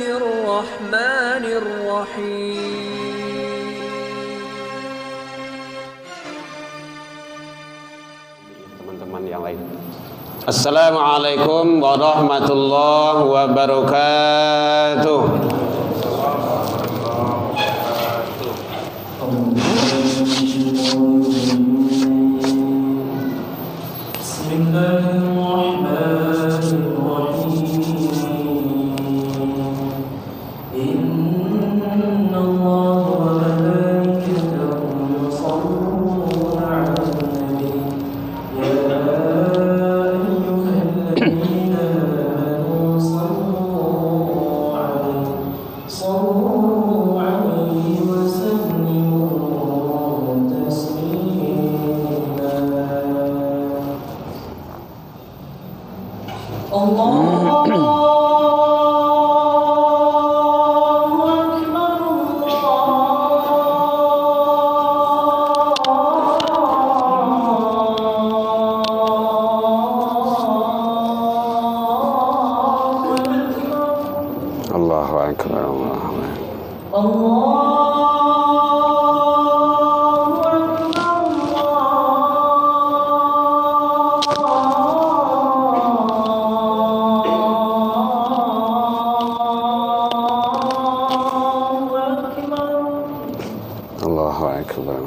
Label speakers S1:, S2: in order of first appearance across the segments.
S1: الرحمن الرحيم
S2: teman-teman yang lain. Assalamualaikum warahmatullahi wabarakatuh. Allahu akbar, Allahu akbar. Allahu akbar.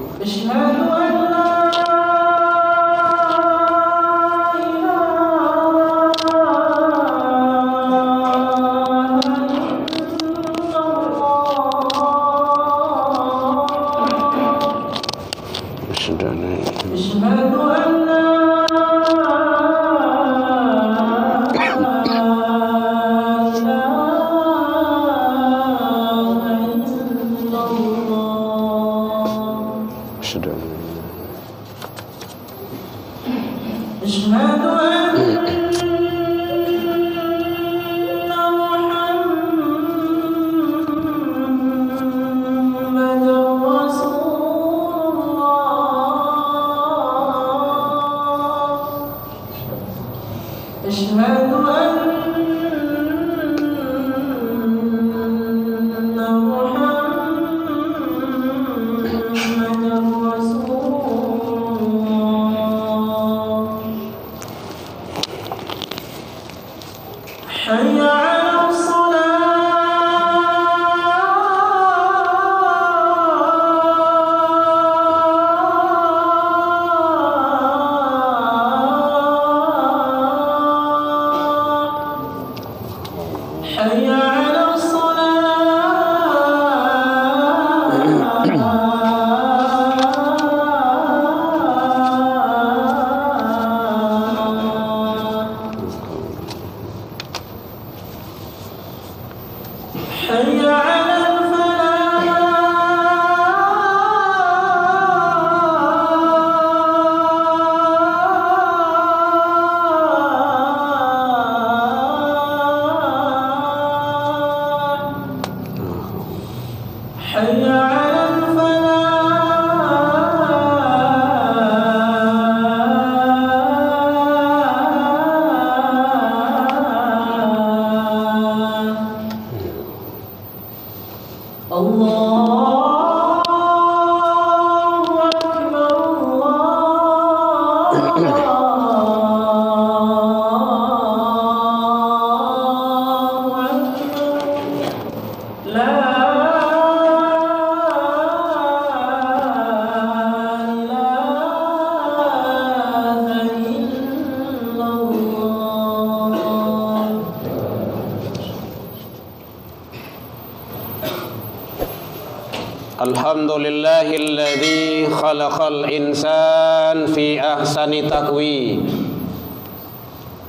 S2: Alhamdulillahilladzi khalaqal insan fi ahsani taqwim.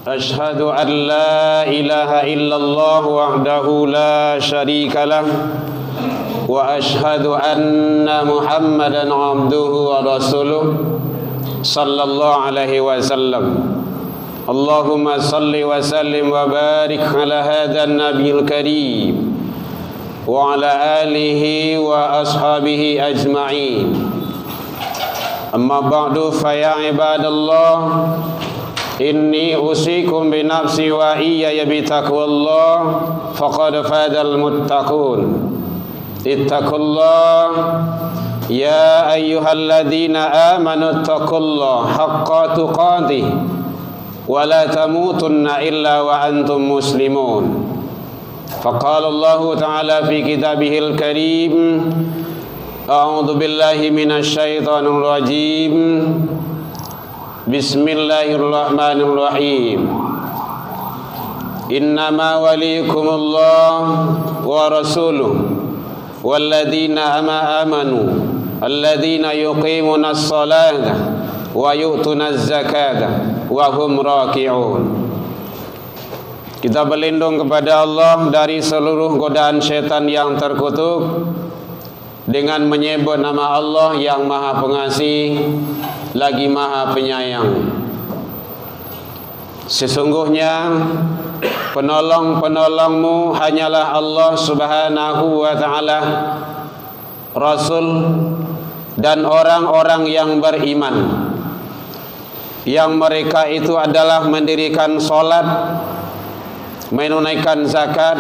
S2: Ashhadu an la ilaha illallah wahdahu la syarika lah wa ashhadu anna Muhammadan abduhu wa rasuluh sallallahu alaihi wasallam. Allahumma salli wa sallim wa barik ala hadzal nabiyil karim wa ala alihi wa ashabihi ajma'in. Amma ba'du fa ya ibadallah Inni usikum binafsi wa iyaya bitaqwallah faqad fadal muttaqun. Ittaqullah ya ayyuhalladzina amanu ittaqullaha haqqa tuqatih wa la tamutunna illa wa antum muslimun. Faqala Allah ta'ala fi kitabihil karim, a'udzu billahi minasy syaithanir rajim. Bismillahirrahmanirrahim. Innama waliyukumullah wa rasuluh walladzina amanu alladzina yuqimunas salata wa yu'tunaz zakata wa hum raki'un. Kita berlindung kepada Allah dari seluruh godaan syaitan yang terkutuk dengan menyebut nama Allah yang Maha Pengasih lagi Maha Penyayang. Sesungguhnya penolong-penolongmu hanyalah Allah Subhanahu wa ta'ala, Rasul dan orang-orang yang beriman, yang mereka itu adalah mendirikan salat, menunaikan zakat,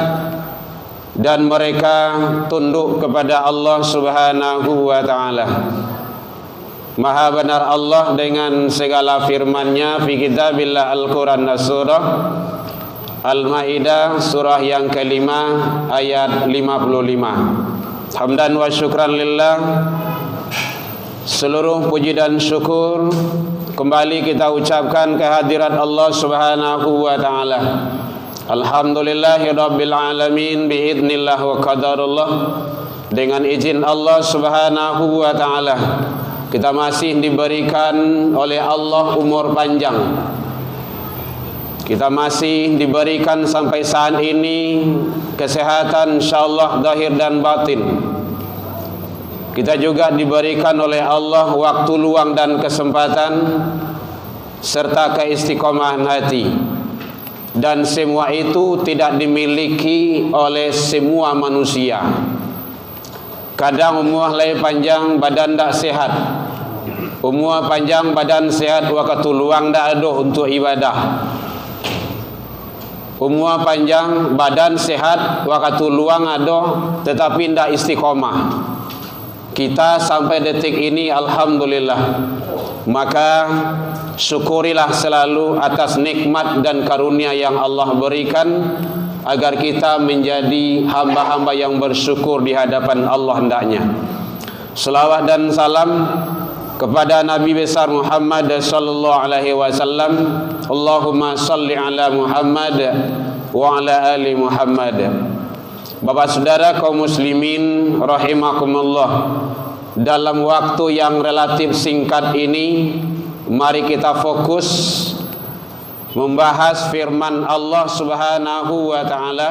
S2: dan mereka tunduk kepada Allah Subhanahu wa ta'ala. Maha benar Allah dengan segala firman-Nya fi kitabillah Al-Quran surah Al-Maidah surah yang kelima ayat 55. Hamdan wa syukran lillah. Seluruh puji dan syukur kembali kita ucapkan kehadirat Allah Subhanahu wa ta'ala. Alhamdulillahi rabbil alamin biidznillah wa qadarullah. Dengan izin Allah Subhanahu wa ta'ala kita masih diberikan oleh Allah umur panjang. Kita masih diberikan sampai saat ini kesehatan insyaallah zahir dan batin. Kita juga diberikan oleh Allah waktu luang dan kesempatan serta keistiqomahan hati. Dan semua itu tidak dimiliki oleh semua manusia. Kadang umur lahir panjang badan tak sehat, umur panjang badan sehat waktu luang tak ada untuk ibadah. Umur panjang badan sehat waktu luang ada tetapi tidak istiqomah. Kita sampai detik ini alhamdulillah. Maka syukurilah selalu atas nikmat dan karunia yang Allah berikan, agar kita menjadi hamba-hamba yang bersyukur di hadapan Allah hendaknya. Selawat dan salam kepada Nabi besar Muhammad sallallahu alaihi wasallam. Allahumma salli ala Muhammad wa ala ali Muhammad. Bapak saudara kaum muslimin rahimakumullah, dalam waktu yang relatif singkat ini mari kita fokus membahas firman Allah Subhanahu wa ta'ala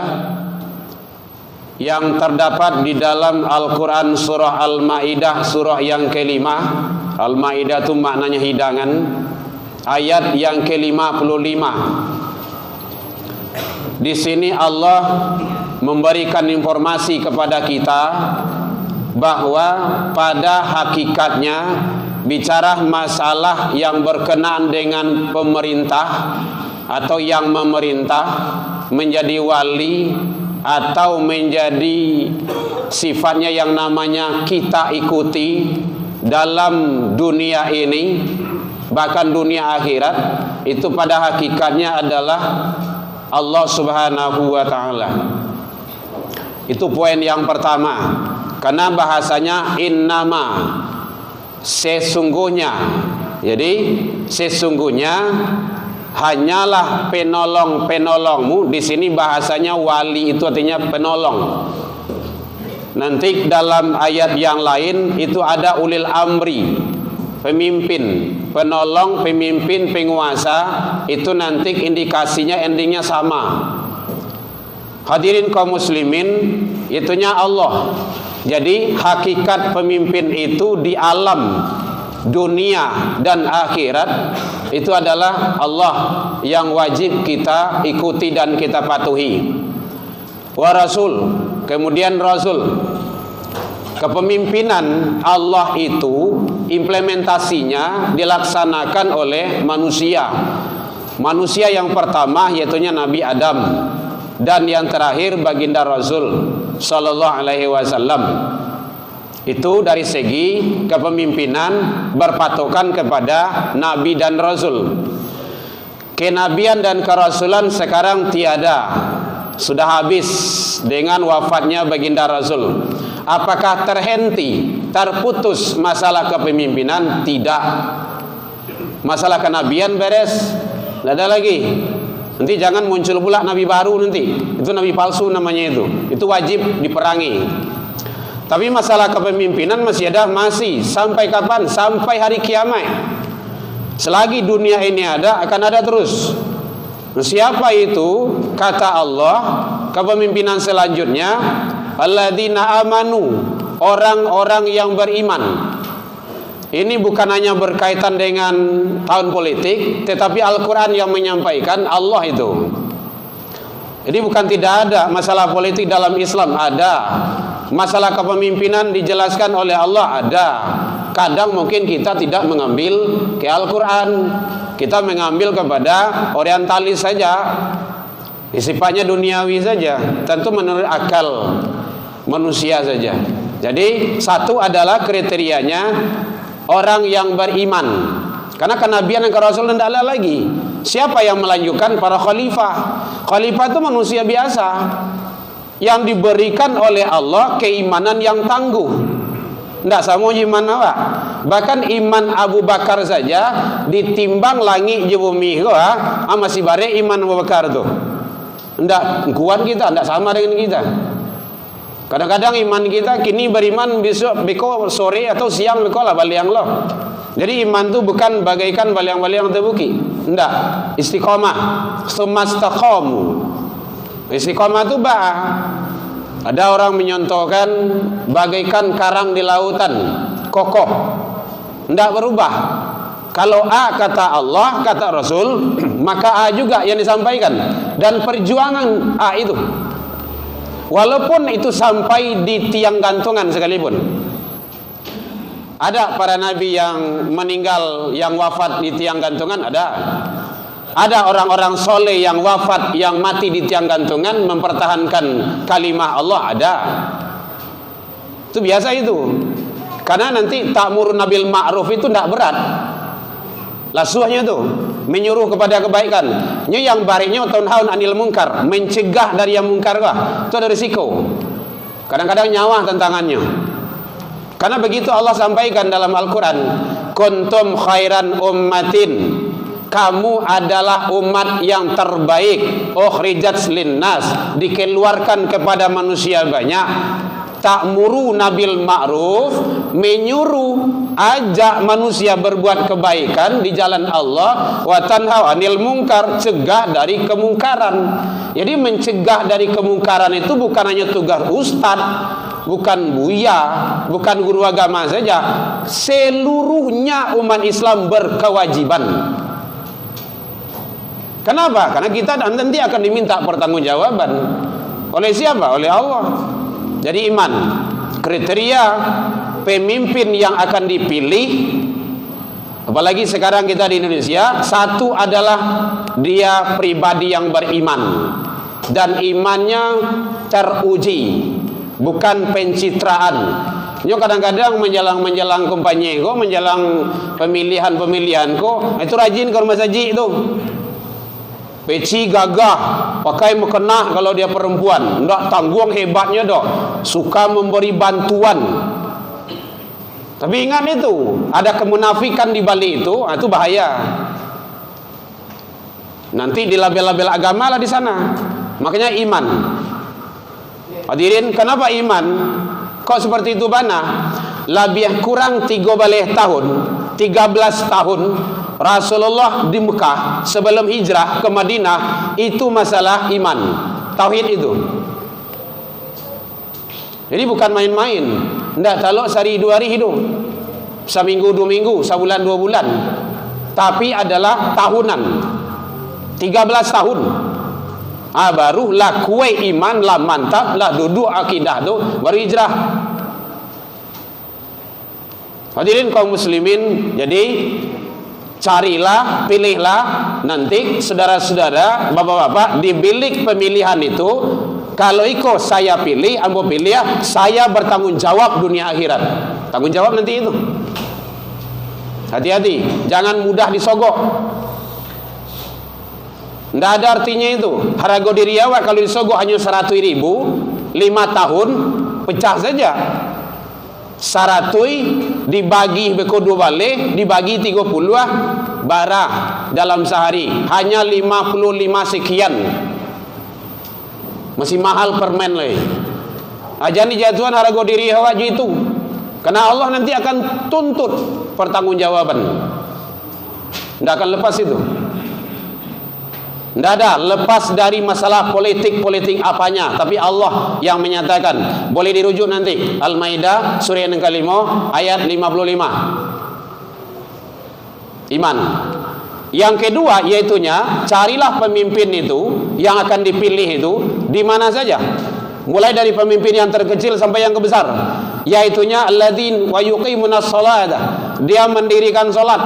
S2: yang terdapat di dalam Al-Quran surah Al-Maidah surah yang kelima. Al-Maidah itu maknanya hidangan, ayat yang ke-55. Di sini Allah memberikan informasi kepada kita bahwa pada hakikatnya bicara masalah yang berkenaan dengan pemerintah atau yang memerintah, menjadi wali atau menjadi sifatnya yang namanya kita ikuti dalam dunia ini bahkan dunia akhirat, itu pada hakikatnya adalah Allah Subhanahu wa ta'ala. Itu poin yang pertama. Karena bahasanya innama, sesungguhnya. Jadi sesungguhnya hanyalah penolong-penolongmu. Di sini bahasanya wali itu artinya penolong. Nanti dalam ayat yang lain itu ada ulil amri, pemimpin, penolong, pemimpin, penguasa. Itu nanti indikasinya endingnya sama. Hadirin kaum muslimin, itunya Allah. Jadi hakikat pemimpin itu di alam dunia dan akhirat itu adalah Allah yang wajib kita ikuti dan kita patuhi. Wa rasul, kemudian rasul. Kepemimpinan Allah itu implementasinya dilaksanakan oleh manusia. Manusia yang pertama yaitunya Nabi Adam, dan yang terakhir baginda Rasul sallallahu alaihi wasallam. Itu dari segi kepemimpinan berpatokan kepada nabi dan rasul. Kenabian dan kerasulan sekarang tiada, sudah habis dengan wafatnya baginda Rasul. Apakah terhenti, terputus masalah kepemimpinan? Tidak. Masalah kenabian beres, tidak ada lagi. Nanti jangan muncul pula nabi baru nanti. Itu nabi palsu namanya itu. Itu wajib diperangi. Tapi masalah kepemimpinan masih ada, masih sampai kapan? Sampai hari kiamat. Selagi dunia ini ada, akan ada terus. Siapa itu? Kata Allah, kepemimpinan selanjutnya, alladzina amanu, orang-orang yang beriman. Ini bukan hanya berkaitan dengan tahun politik, tetapi Al-Quran yang menyampaikan, Allah itu. Jadi bukan tidak ada masalah politik dalam Islam, ada. Masalah kepemimpinan dijelaskan oleh Allah, ada. Kadang mungkin kita tidak mengambil ke Al-Quran, kita mengambil kepada orientalis saja, sifatnya duniawi saja, tentu menurut akal manusia saja. Jadi satu adalah kriterianya orang yang beriman, karena kenabian dan kerasulan tidak ada lagi. Siapa yang melanjutkan? Para khalifah. Khalifah itu manusia biasa yang diberikan oleh Allah keimanan yang tangguh. Tidak sama iman apa. Bahkan iman Abu Bakar saja ditimbang langit je bumi ko, masih bare iman Abu Bakar tu. Tidak kuat kita, tidak sama dengan kita. Kadang-kadang iman kita kini beriman, besok beko sore atau siang beko lah baliang lo. Jadi iman tu bukan bagaikan baliang-baliang terbuki. Tidak, istiqomah. Sumastaqamu. Istiqomah itu ada orang menyontohkan bagaikan karang di lautan, kokoh, tidak berubah. Kalau A kata Allah, kata Rasul, maka A juga yang disampaikan. Dan perjuangan A itu, walaupun itu sampai di tiang gantungan sekalipun. Ada para nabi yang meninggal, yang wafat di tiang gantungan, ada. Ada orang-orang soleh yang wafat, yang mati di tiang gantungan mempertahankan kalimah Allah, ada. Itu biasa itu. Karena nanti ta'muruna bil ma'ruf itu tidak berat. Lasuhnya itu menyuruh kepada kebaikan. Ini yang baliknya tanhaun anil munkar, mencegah dari yang munkar kah? Itu ada risiko. Kadang-kadang nyawa tantangannya. Karena begitu Allah sampaikan dalam Al-Quran, kuntum khairan ummatin, kamu adalah umat yang terbaik, ukhrijat linnas, dikeluarkan kepada manusia banyak. Ta'muruna bil ma'ruf, menyuruh, ajak manusia berbuat kebaikan di jalan Allah, wa tanhau anil munkar, cegah dari kemungkaran. Jadi mencegah dari kemungkaran itu bukan hanya tugas ustaz, bukan buya, bukan guru agama saja. Seluruhnya umat Islam berkewajiban. Kenapa? Karena kita nanti akan diminta pertanggungjawaban. Oleh siapa? Oleh Allah. Jadi iman, kriteria pemimpin yang akan dipilih, apalagi sekarang kita di Indonesia, satu adalah dia pribadi yang beriman dan imannya teruji, bukan pencitraan. Ini kadang-kadang menjelang kampanye kok, menjelang pemilihan kok, itu rajin ke rumah saji itu. Peci gagah, pakai mukena kalau dia perempuan, ndak tanggung hebatnya dok, suka memberi bantuan. Tapi ingat itu, ada kemunafikan di balik itu bahaya. Nanti dilabel-label agama lah di sana. Makanya iman. Hadirin, kenapa iman? Kok seperti itu bana? Lebih kurang 13 tahun Rasulullah di Mekah sebelum hijrah ke Madinah, itu masalah iman, tauhid itu. Jadi bukan main-main. Tidak talok sehari 2 hari hidup, seminggu 2 minggu, sebulan 2 bulan, tapi adalah tahunan, 13 tahun. Baru lah kue iman, lah mantap, lah duduk akidah tu, baru hijrah. Hadirin kaum muslimin, jadi Carilah, pilihlah nanti saudara-saudara, bapak-bapak, di bilik pemilihan itu, kalau ikut saya pilih, ambo pilih ya, saya bertanggung jawab dunia akhirat. Tanggung jawab nanti itu. Hati-hati, jangan mudah disogok. Tidak ada artinya itu. Harga diri awak kalau disogok hanya 100.000, 5 tahun pecah saja. 100 dibagi bekodua balik, dibagi 30 barah dalam sehari, hanya 55 sekian. Masih mahal permen lagi. Ajan jatuhan harga diri awak itu. Karena Allah nanti akan tuntut pertanggungjawaban. Tidak akan lepas itu. Tidak ada lepas dari masalah politik apanya, tapi Allah yang menyatakan. Boleh dirujuk nanti Al-Maidah surah yang ke-5 ayat 55. Iman. Yang kedua yaitunya, carilah pemimpin itu yang akan dipilih itu di mana saja. Mulai dari pemimpin yang terkecil sampai yang kebesar. Yaitunya alladzin wa yuqimunas sholata. Dia mendirikan salat.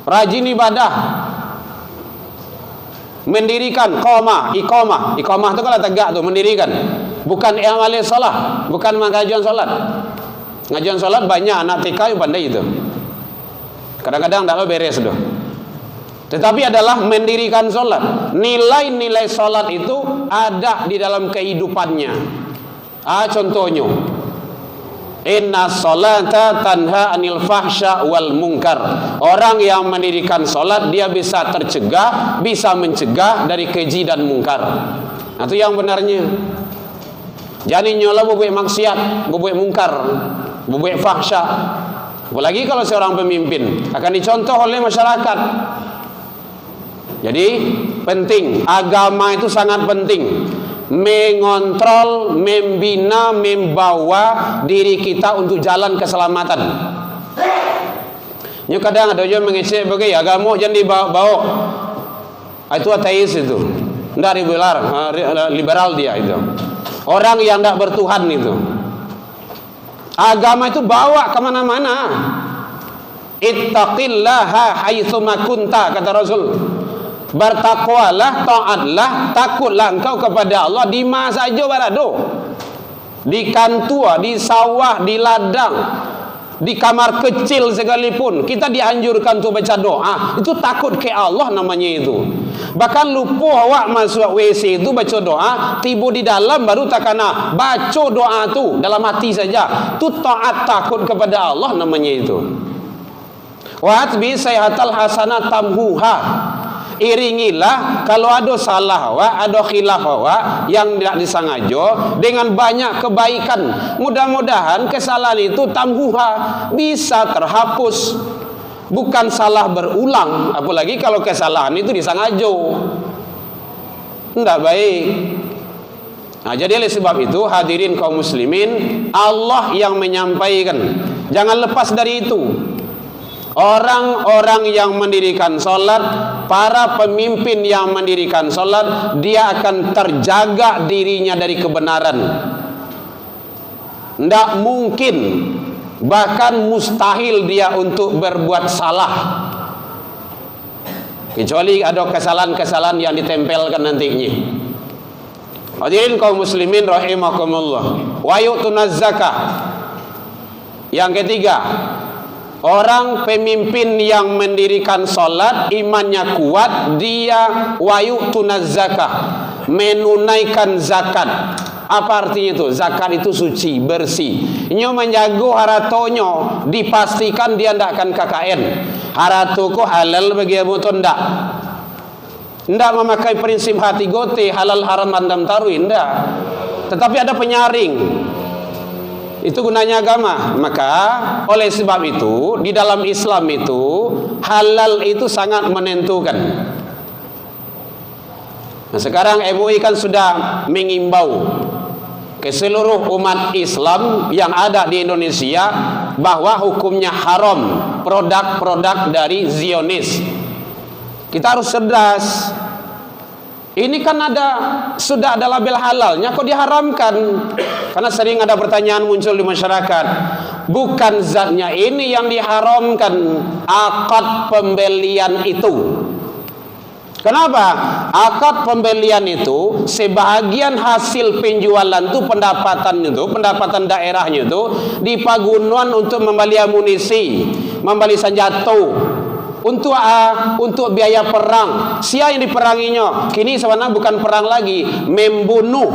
S2: Rajin ibadah. Mendirikan iqamah itu kalau tegak tuh mendirikan, bukan amalnya salat, bukan pengajian salat. Ngajian salat banyak anak TK yang pandai itu, kadang-kadang tidak beres tuh. Tetapi adalah mendirikan salat. Nilai-nilai salat itu ada di dalam kehidupannya. Contohnya, inna sholata tanha anil fahsya wal munkar. Orang yang mendirikan solat, dia bisa tercegah, bisa mencegah dari keji dan mungkar. Nah, itu yang benarnya. Jangan nyola bubuik maksiat, bubuik mungkar, bubuik fahsya. Apalagi kalau seorang pemimpin akan dicontoh oleh masyarakat. Jadi penting, agama itu sangat penting. Mengontrol, membina, membawa diri kita untuk jalan keselamatan. Ini kadang ada yang mengecek bagai agama jangan dibawa. Itu ateis itu. Tidak liberal dia itu. Orang yang tidak bertuhan itu. Agama itu bawa kemana-mana. Ittaqillaha haitsuma kunta, kata Rasul. Bertakwalah, taatlah, takutlah engkau kepada Allah di mana saja berada. Di kantua, di sawah, di ladang, di kamar kecil sekalipun, kita dianjurkan untuk baca doa. Itu takut ke Allah namanya itu. Bahkan lupa awak masuk WC itu baca doa, tiba di dalam baru tak kena baca doa tu dalam hati saja. Itu taat, takut kepada Allah namanya itu. Wa atbi sayhatal hasanah tamhuha. Iringilah kalau ada salah awak, ada khilaf awak yang tidak disengaja dengan banyak kebaikan. Mudah-mudahan kesalahan itu tamhuha, bisa terhapus. Bukan salah berulang, apalagi kalau kesalahan itu disengaja. Tidak baik. Nah, jadi oleh sebab itu hadirin kaum muslimin, Allah yang menyampaikan. Jangan lepas dari itu. Orang-orang yang mendirikan solat, para pemimpin yang mendirikan solat, dia akan terjaga dirinya dari kebenaran. Tidak mungkin, bahkan mustahil dia untuk berbuat salah, kecuali ada kesalahan-kesalahan yang ditempelkan nantinya. Hadirin kaum muslimin rahimakumullah. Wa yu'tunaz zakah. Yang ketiga, orang pemimpin yang mendirikan solat, imannya kuat, dia wayu'tunaz zakah, menunaikan zakat. Apa artinya itu? Zakat itu suci, bersih. Ini menjaga haratonya, dipastikan dia tidak akan KKN. Haratoku halal bagi Abu Tonda. Tidak memakai prinsip hati gote, halal haram mandam tarui, tidak. Tetapi ada penyaring. Itu gunanya agama. Maka oleh sebab itu di dalam Islam itu halal itu sangat menentukan. Nah, sekarang MUI kan sudah mengimbau ke seluruh umat Islam yang ada di Indonesia bahwa hukumnya haram produk-produk dari Zionis. Kita harus cerdas. Ini kan sudah ada label halalnya, kok diharamkan? Karena sering ada pertanyaan muncul di masyarakat. Bukan zatnya ini yang diharamkan, akad pembelian itu. Kenapa? Akad pembelian itu, sebahagian hasil penjualan itu, pendapatan daerahnya itu dipagunuan untuk membeli amunisi, membeli senjata, untuk biaya perang. Siapa yang diperanginya? Kini sebenarnya bukan perang lagi, membunuh.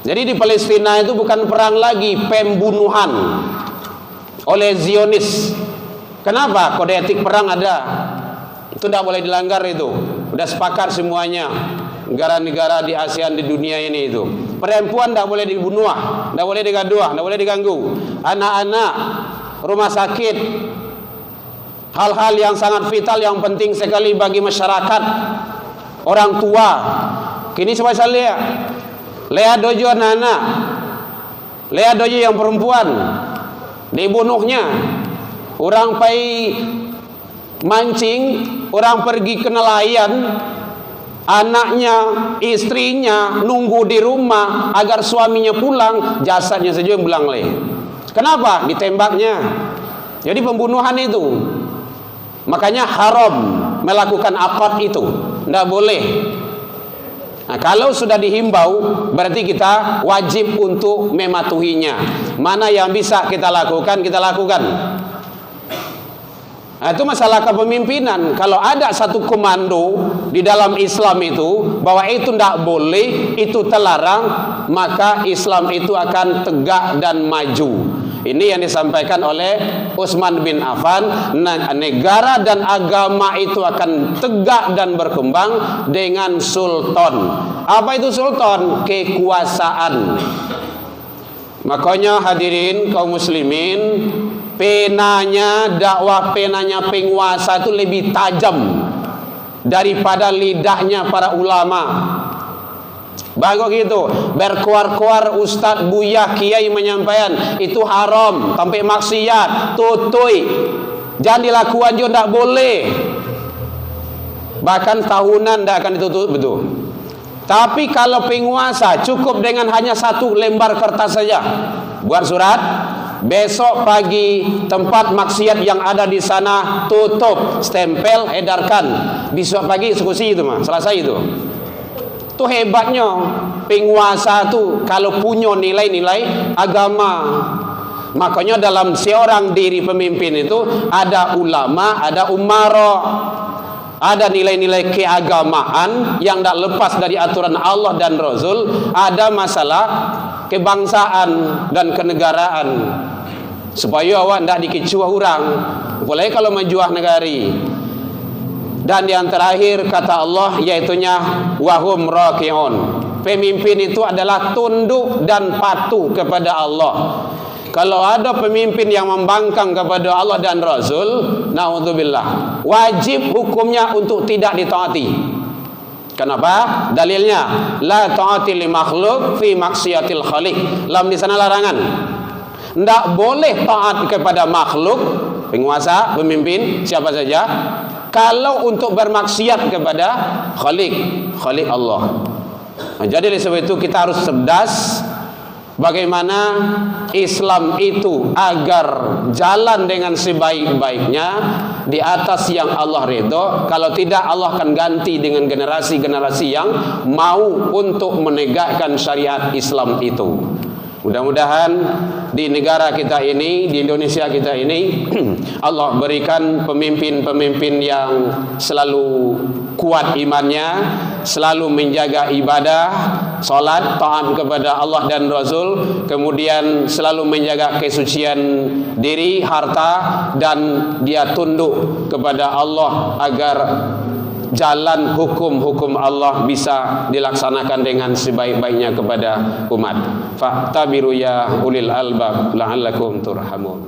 S2: Jadi di Palestina itu bukan perang lagi, pembunuhan oleh Zionis. Kenapa? Kode etik perang ada. Itu tidak boleh dilanggar itu. Udah sepakat semuanya. Negara-negara di ASEAN di dunia ini itu. Perempuan tidak boleh dibunuh, tidak boleh digaduh, tidak boleh diganggu. Anak-anak, rumah sakit, hal-hal yang sangat vital yang penting sekali bagi masyarakat, orang tua. Kini coba saya lihat dojo anak-anak, lihat dojo yang perempuan dibunuhnya. Orang pai mancing, orang pergi ke nelayan, anaknya, istrinya nunggu di rumah agar suaminya pulang, jasadnya saja yang belang leh. Kenapa? Ditembaknya. Jadi pembunuhan itu. Makanya haram melakukan akad itu, tidak boleh. Nah, kalau sudah dihimbau, berarti kita wajib untuk mematuhinya. Mana yang bisa kita lakukan, kita lakukan. Nah, itu masalah kepemimpinan. Kalau ada satu komando di dalam Islam itu bahwa itu tidak boleh, itu terlarang, maka Islam itu akan tegak dan maju. Ini yang disampaikan oleh Utsman bin Affan. Negara dan agama itu akan tegak dan berkembang dengan sultan. Apa itu sultan? Kekuasaan. Makanya hadirin kaum muslimin, dakwah penanya penguasa itu lebih tajam daripada lidahnya para ulama. Bagus gitu, berkuar-kuar ustaz, buyah, kiai menyampaikan itu haram, sampai maksiat, tutui, jangan dilakukan juga, tidak boleh. Bahkan tahunan tidak akan ditutup, betul. Tapi kalau penguasa cukup dengan hanya satu lembar kertas saja, buat surat, besok pagi tempat maksiat yang ada di sana tutup, stempel, edarkan. Besok pagi eksekusi itu mah, selesai itu. Itu hebatnya penguasa tu kalau punya nilai-nilai agama. Makanya dalam seorang diri pemimpin itu ada ulama, ada umara, ada nilai-nilai keagamaan yang tak lepas dari aturan Allah dan Rasul, ada masalah kebangsaan dan kenegaraan. Supaya awak tidak dikecuah orang, boleh kalau majuah negari. Dan yang terakhir kata Allah, yaitunya wahum raki'un. Pemimpin itu adalah tunduk dan patuh kepada Allah. Kalau ada pemimpin yang membangkang kepada Allah dan Rasul, naudzubillah, wajib hukumnya untuk tidak ditaati. Kenapa? Dalilnya, la ta'ati li makhluk fi maksiatil khaliq. Lam di sana larangan. Tidak boleh taat kepada makhluk, penguasa, pemimpin, siapa saja, kalau untuk bermaksiat kepada Khalik Allah. Nah, jadi oleh sebab itu kita harus cerdas bagaimana Islam itu agar jalan dengan sebaik-baiknya di atas yang Allah ridho. Kalau tidak, Allah akan ganti dengan generasi-generasi yang mau untuk menegakkan syariat Islam itu. Mudah-mudahan di negara kita ini, di Indonesia kita ini, Allah berikan pemimpin-pemimpin yang selalu kuat imannya, selalu menjaga ibadah, salat, taat kepada Allah dan Rasul, kemudian selalu menjaga kesucian diri, harta, dan dia tunduk kepada Allah agar jalan hukum-hukum Allah bisa dilaksanakan dengan sebaik-baiknya kepada umat. Fa'tabiru ya ulil albab la'allakum turhamun.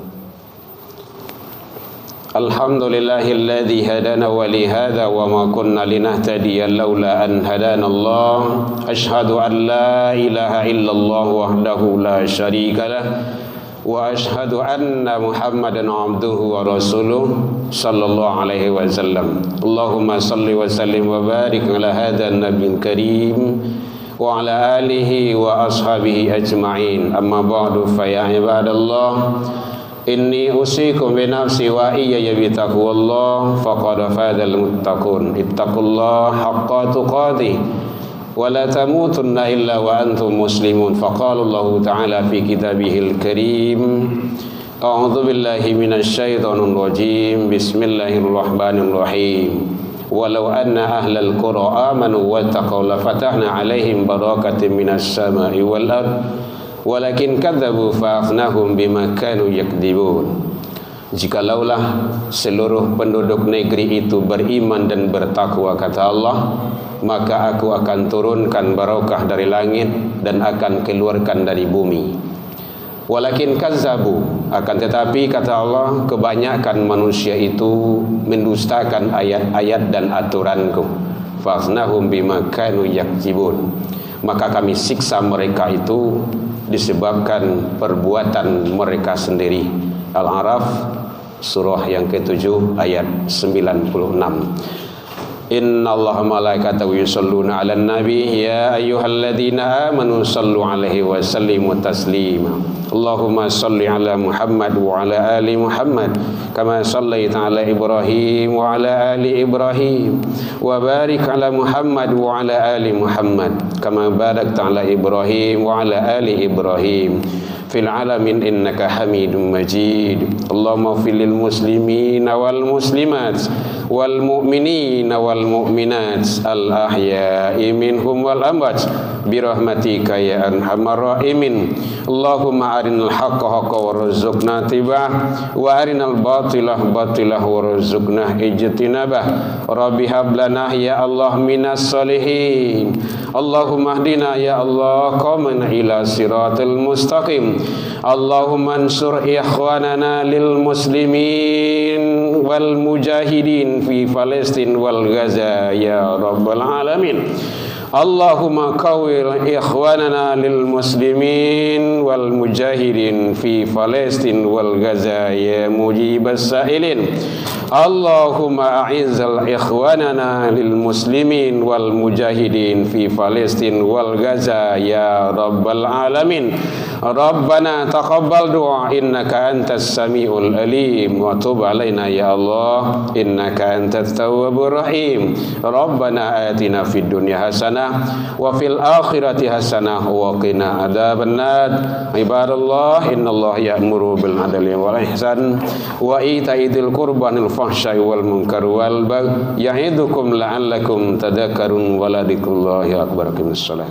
S2: Alhamdulillahilladzi hadana wa li hadza wa ma kunna linahtadiya laula an hadana Allah. Asyhadu an la ilaha illallah wahdahu la syarika lah وأشهد أن محمدا عبده ورسوله صلى الله عليه وسلم اللهم صل وسلم وبارك على هذا النبي الكريم وعلى آله وأصحابه أجمعين أما بعد فيا عباد الله إني أوصيكم بنفسي وإياي بتقوى الله فقد فاز المتقون اتقوا الله حق تقاته ولا تموتن إلا وأنتم مسلمون فقال الله تعالى في كتابه الكريم أعوذ بالله من الشيطان الرجيم بسم الله الرحمن الرحيم ولو أن أهل القرى آمنوا واتقوا لفتحنا عليهم بركات من السماء والأرض ولكن كذبوا فأخذناهم بما كانوا يكذبون. Jikalaulah seluruh penduduk negeri itu beriman dan bertakwa, kata Allah, maka aku akan turunkan barakah dari langit dan akan keluarkan dari bumi. Walakin kazzabu, akan tetapi kata Allah, kebanyakan manusia itu mendustakan ayat-ayat dan aturanku. Fakhnahum bima kanu yakzibun, maka kami siksa mereka itu disebabkan perbuatan mereka sendiri. Al-A'raf surah yang ke-7 ayat 96. Inna Allah malaikatahu yusalluna ala nabi ya ayyuhalladzina amanu sallu alaihi wa sallimu taslima. Allahumma salli ala Muhammad wa ala ali Muhammad kama sallaita ala Ibrahim wa ala ali Ibrahim wa barik ala Muhammad wa ala ali Muhammad kama barakta ala Ibrahim wa ala ali Ibrahim fil alamin innaka hamidum majid. Allahumma fil lil muslimina wal muslimat wal mu'minina wal mu'minat al ahya'i minhum wal amwat bi rahmatika ya arhamar rahimin. Allahumma arinal haqqa haqqa warzuqna tibah wa arinal batilah batilah warzuqna ijtinabah. Rabbi hab lana ya Allah minas salihin. Allahumma hdina ya Allah qauman ila siratal mustaqim. Allahumma ansur ikhwanana lil muslimin wal mujahidin fi Palestin wal Gaza ya rabbal alamin. Allahumma qawwil ikhwanana lil muslimin wal mujahidin fi Palestin wal Gaza ya mujibas sa'ilin. Allahumma a'izzal ikhwanana lil muslimin wal mujahidin fi Palestin wal Gaza ya rabbal alamin. Rabbana taqabbal du'a innaka antas samiul alim wa tub alaina ya Allah innaka antat tawwabur rahim. Rabbana atina fid dunya hasanah wa fil akhirati hasanah wa qina adzabannar. Ibadallah innallaha ya'muru bil adli wal ihsan wa ita'i dzil qurba wal fahsya'i wal munkar wal baghi ya'idukum la'allakum tadhakkarun wa la dzikrullahi akbar. Qimis shalah.